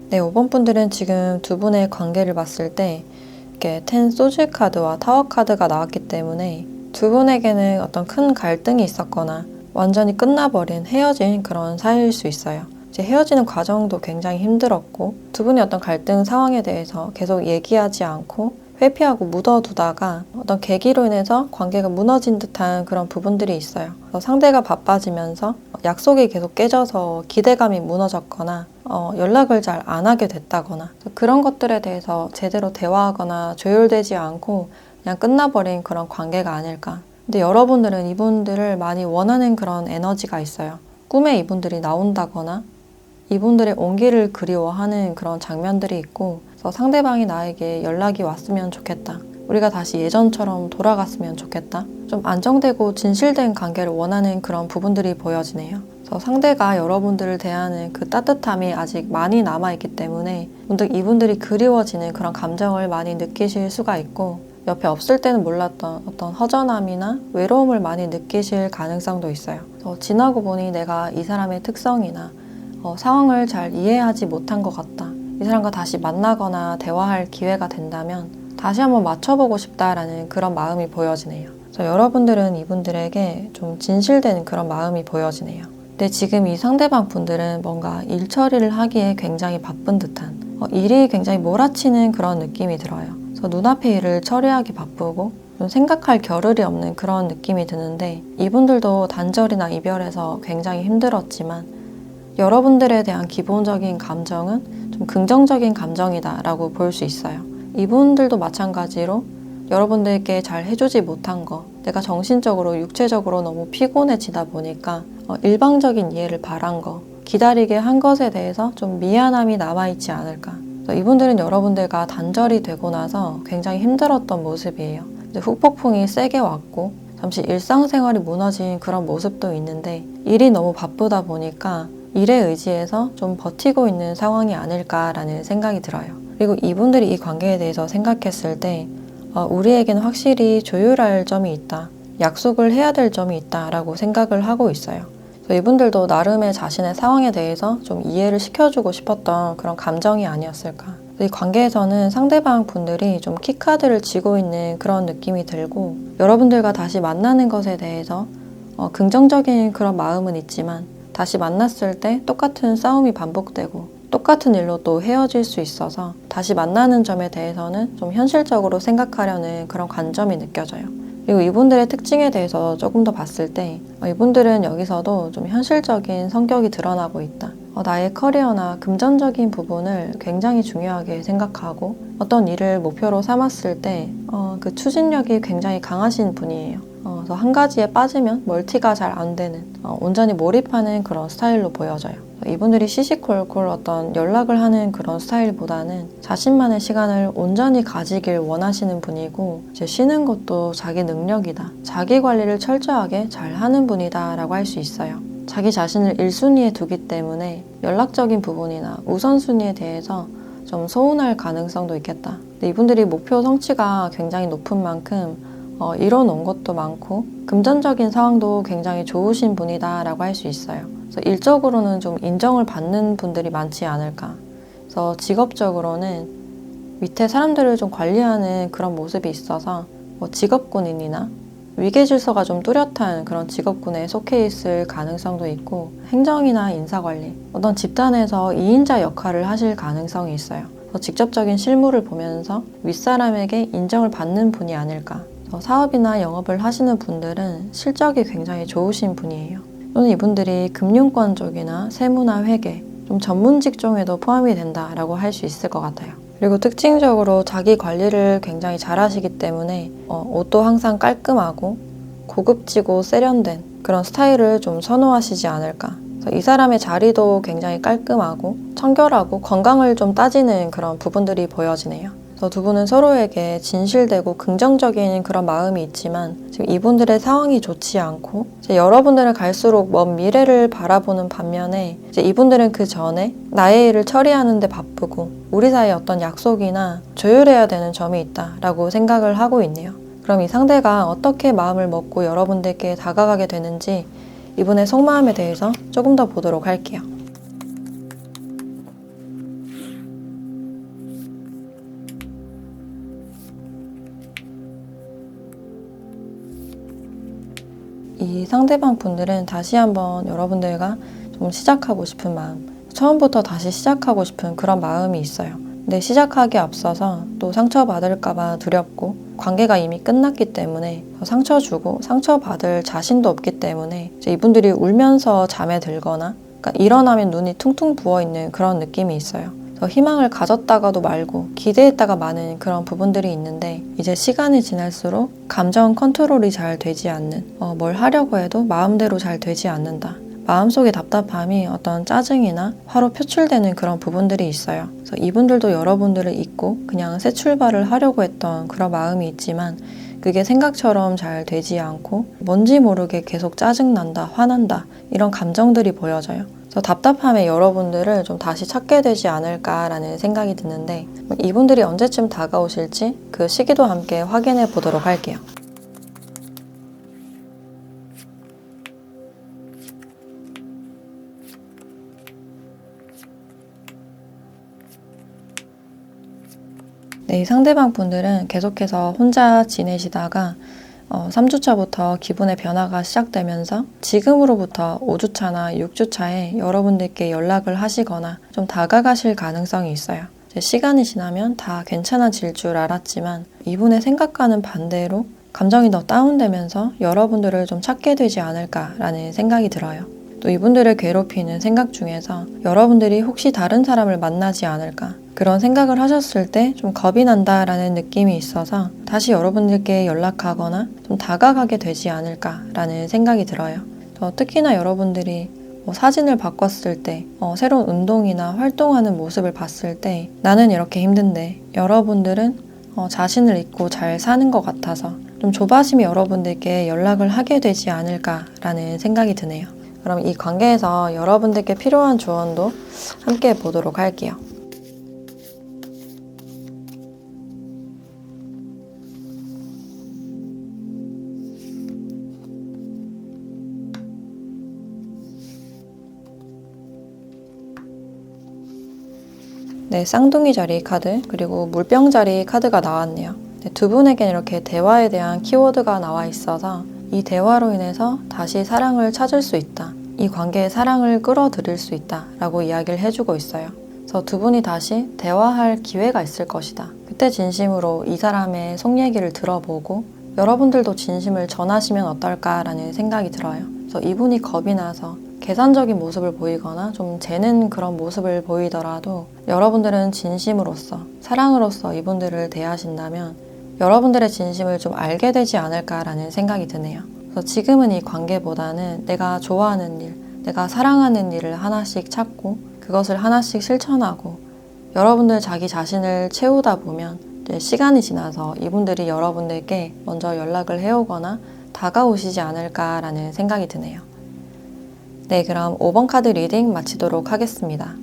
[SPEAKER 1] 네, 5번 분들은 지금 두 분의 관계를 봤을 때 이렇게 10 소즈 카드와 타워 카드가 나왔기 때문에 두 분에게는 어떤 큰 갈등이 있었거나 완전히 끝나버린 헤어진 그런 사이일 수 있어요. 이제 헤어지는 과정도 굉장히 힘들었고 두 분이 어떤 갈등 상황에 대해서 계속 얘기하지 않고 회피하고 묻어두다가 어떤 계기로 인해서 관계가 무너진 듯한 그런 부분들이 있어요. 그래서 상대가 바빠지면서 약속이 계속 깨져서 기대감이 무너졌거나 연락을 잘 안 하게 됐다거나 그런 것들에 대해서 제대로 대화하거나 조율되지 않고 그냥 끝나버린 그런 관계가 아닐까. 근데 여러분들은 이분들을 많이 원하는 그런 에너지가 있어요. 꿈에 이분들이 나온다거나 이분들의 온기를 그리워하는 그런 장면들이 있고 그래서 상대방이 나에게 연락이 왔으면 좋겠다. 우리가 다시 예전처럼 돌아갔으면 좋겠다. 좀 안정되고 진실된 관계를 원하는 그런 부분들이 보여지네요. 그래서 상대가 여러분들을 대하는 그 따뜻함이 아직 많이 남아있기 때문에 문득 이분들이 그리워지는 그런 감정을 많이 느끼실 수가 있고 옆에 없을 때는 몰랐던 어떤 허전함이나 외로움을 많이 느끼실 가능성도 있어요. 그래서 지나고 보니 내가 이 사람의 특성이나 상황을 잘 이해하지 못한 것 같다. 이 사람과 다시 만나거나 대화할 기회가 된다면 다시 한번 맞춰보고 싶다라는 그런 마음이 보여지네요. 그래서 여러분들은 이분들에게 좀 진실된 그런 마음이 보여지네요. 근데 지금 이 상대방 분들은 뭔가 일 처리를 하기에 굉장히 바쁜 듯한 일이 굉장히 몰아치는 그런 느낌이 들어요. 그래서 눈앞의 일을 처리하기 바쁘고 좀 생각할 겨를이 없는 그런 느낌이 드는데 이분들도 단절이나 이별에서 굉장히 힘들었지만 여러분들에 대한 기본적인 감정은 좀 긍정적인 감정이다 라고 볼 수 있어요. 이분들도 마찬가지로 여러분들께 잘 해주지 못한 거, 내가 정신적으로 육체적으로 너무 피곤해지다 보니까 일방적인 이해를 바란 거, 기다리게 한 것에 대해서 좀 미안함이 남아있지 않을까. 이분들은 여러분들과 단절이 되고 나서 굉장히 힘들었던 모습이에요. 후폭풍이 세게 왔고 잠시 일상생활이 무너진 그런 모습도 있는데 일이 너무 바쁘다 보니까 일에 의지해서 좀 버티고 있는 상황이 아닐까라는 생각이 들어요. 그리고 이분들이 이 관계에 대해서 생각했을 때 우리에게는 확실히 조율할 점이 있다. 약속을 해야 될 점이 있다라고 생각을 하고 있어요. 그래서 이분들도 나름의 자신의 상황에 대해서 좀 이해를 시켜주고 싶었던 그런 감정이 아니었을까. 이 관계에서는 상대방 분들이 좀 키카드를 쥐고 있는 그런 느낌이 들고 여러분들과 다시 만나는 것에 대해서 긍정적인 그런 마음은 있지만 다시 만났을 때 똑같은 싸움이 반복되고 똑같은 일로 또 헤어질 수 있어서 다시 만나는 점에 대해서는 좀 현실적으로 생각하려는 그런 관점이 느껴져요. 그리고 이분들의 특징에 대해서 조금 더 봤을 때 이분들은 여기서도 좀 현실적인 성격이 드러나고 있다. 나의 커리어나 금전적인 부분을 굉장히 중요하게 생각하고 어떤 일을 목표로 삼았을 때 그 추진력이 굉장히 강하신 분이에요. 그래서 한 가지에 빠지면 멀티가 잘 안 되는 온전히 몰입하는 그런 스타일로 보여져요. 이분들이 시시콜콜 어떤 연락을 하는 그런 스타일보다는 자신만의 시간을 온전히 가지길 원하시는 분이고 이제 쉬는 것도 자기 능력이다. 자기 관리를 철저하게 잘 하는 분이다 라고 할 수 있어요. 자기 자신을 1순위에 두기 때문에 연락적인 부분이나 우선순위에 대해서 좀 서운할 가능성도 있겠다. 근데 이분들이 목표 성취가 굉장히 높은 만큼 이뤄놓은 것도 많고 금전적인 상황도 굉장히 좋으신 분이다 라고 할 수 있어요. 그래서 일적으로는 좀 인정을 받는 분들이 많지 않을까. 그래서 직업적으로는 밑에 사람들을 좀 관리하는 그런 모습이 있어서 직업군인이나 위계 질서가 좀 뚜렷한 그런 직업군에 속해 있을 가능성도 있고, 행정이나 인사관리, 어떤 집단에서 2인자 역할을 하실 가능성이 있어요. 직접적인 실무를 보면서 윗사람에게 인정을 받는 분이 아닐까. 사업이나 영업을 하시는 분들은 실적이 굉장히 좋으신 분이에요. 또는 이분들이 금융권 쪽이나 세무나 회계, 좀 전문 직종에도 포함이 된다라고 할 수 있을 것 같아요. 그리고 특징적으로 자기 관리를 굉장히 잘 하시기 때문에 옷도 항상 깔끔하고 고급지고 세련된 그런 스타일을 좀 선호하시지 않을까. 이 사람의 자리도 굉장히 깔끔하고 청결하고 건강을 좀 따지는 그런 부분들이 보여지네요. 두 분은 서로에게 진실되고 긍정적인 그런 마음이 있지만 지금 이분들의 상황이 좋지 않고 여러분들은 갈수록 먼 미래를 바라보는 반면에 이분들은 그 전에 나의 일을 처리하는 데 바쁘고 우리 사이에 어떤 약속이나 조율해야 되는 점이 있다라고 생각을 하고 있네요. 그럼 이 상대가 어떻게 마음을 먹고 여러분들께 다가가게 되는지 이분의 속마음에 대해서 조금 더 보도록 할게요. 이 상대방 분들은 다시 한번 여러분들과 좀 시작하고 싶은 마음, 처음부터 다시 시작하고 싶은 그런 마음이 있어요. 근데 시작하기에 앞서서 또 상처받을까봐 두렵고 관계가 이미 끝났기 때문에 상처 주고 상처받을 자신도 없기 때문에 이분들이 울면서 잠에 들거나 그러니까 일어나면 눈이 퉁퉁 부어있는 그런 느낌이 있어요. 희망을 가졌다가도 말고 기대했다가 마는 그런 부분들이 있는데 이제 시간이 지날수록 감정 컨트롤이 잘 되지 않는 뭘 하려고 해도 마음대로 잘 되지 않는다. 마음속의 답답함이 어떤 짜증이나 화로 표출되는 그런 부분들이 있어요. 그래서 이분들도 여러분들을 잊고 그냥 새 출발을 하려고 했던 그런 마음이 있지만 그게 생각처럼 잘 되지 않고 뭔지 모르게 계속 짜증난다, 화난다 이런 감정들이 보여져요. 그래서 답답함에 여러분들을 좀 다시 찾게 되지 않을까라는 생각이 드는데 이분들이 언제쯤 다가오실지 그 시기도 함께 확인해 보도록 할게요. 네, 이 상대방 분들은 계속해서 혼자 지내시다가 3주차부터 기분의 변화가 시작되면서 지금으로부터 5주차나 6주차에 여러분들께 연락을 하시거나 좀 다가가실 가능성이 있어요. 시간이 지나면 다 괜찮아질 줄 알았지만 이분의 생각과는 반대로 감정이 더 다운되면서 여러분들을 좀 찾게 되지 않을까라는 생각이 들어요. 또 이분들을 괴롭히는 생각 중에서 여러분들이 혹시 다른 사람을 만나지 않을까 그런 생각을 하셨을 때 좀 겁이 난다라는 느낌이 있어서 다시 여러분들께 연락하거나 좀 다가가게 되지 않을까라는 생각이 들어요. 특히나 여러분들이 사진을 바꿨을 때 새로운 운동이나 활동하는 모습을 봤을 때 나는 이렇게 힘든데 여러분들은 자신을 잊고 잘 사는 것 같아서 좀 조바심이 여러분들께 연락을 하게 되지 않을까라는 생각이 드네요. 그럼 이 관계에서 여러분들께 필요한 조언도 함께 보도록 할게요. 네, 쌍둥이 자리 카드 그리고 물병 자리 카드가 나왔네요. 네, 두 분에겐 이렇게 대화에 대한 키워드가 나와 있어서 이 대화로 인해서 다시 사랑을 찾을 수 있다. 이 관계에 사랑을 끌어들일 수 있다 라고 이야기를 해주고 있어요. 그래서 두 분이 다시 대화할 기회가 있을 것이다. 그때 진심으로 이 사람의 속 얘기를 들어보고 여러분들도 진심을 전하시면 어떨까라는 생각이 들어요. 그래서 이분이 겁이 나서 계산적인 모습을 보이거나 좀 재는 그런 모습을 보이더라도 여러분들은 진심으로서 사랑으로서 이분들을 대하신다면 여러분들의 진심을 좀 알게 되지 않을까라는 생각이 드네요. 그래서 지금은 이 관계보다는 내가 좋아하는 일, 내가 사랑하는 일을 하나씩 찾고 그것을 하나씩 실천하고 여러분들 자기 자신을 채우다 보면 이제 시간이 지나서 이분들이 여러분들께 먼저 연락을 해오거나 다가오시지 않을까라는 생각이 드네요. 네, 그럼 5번 카드 리딩 마치도록 하겠습니다.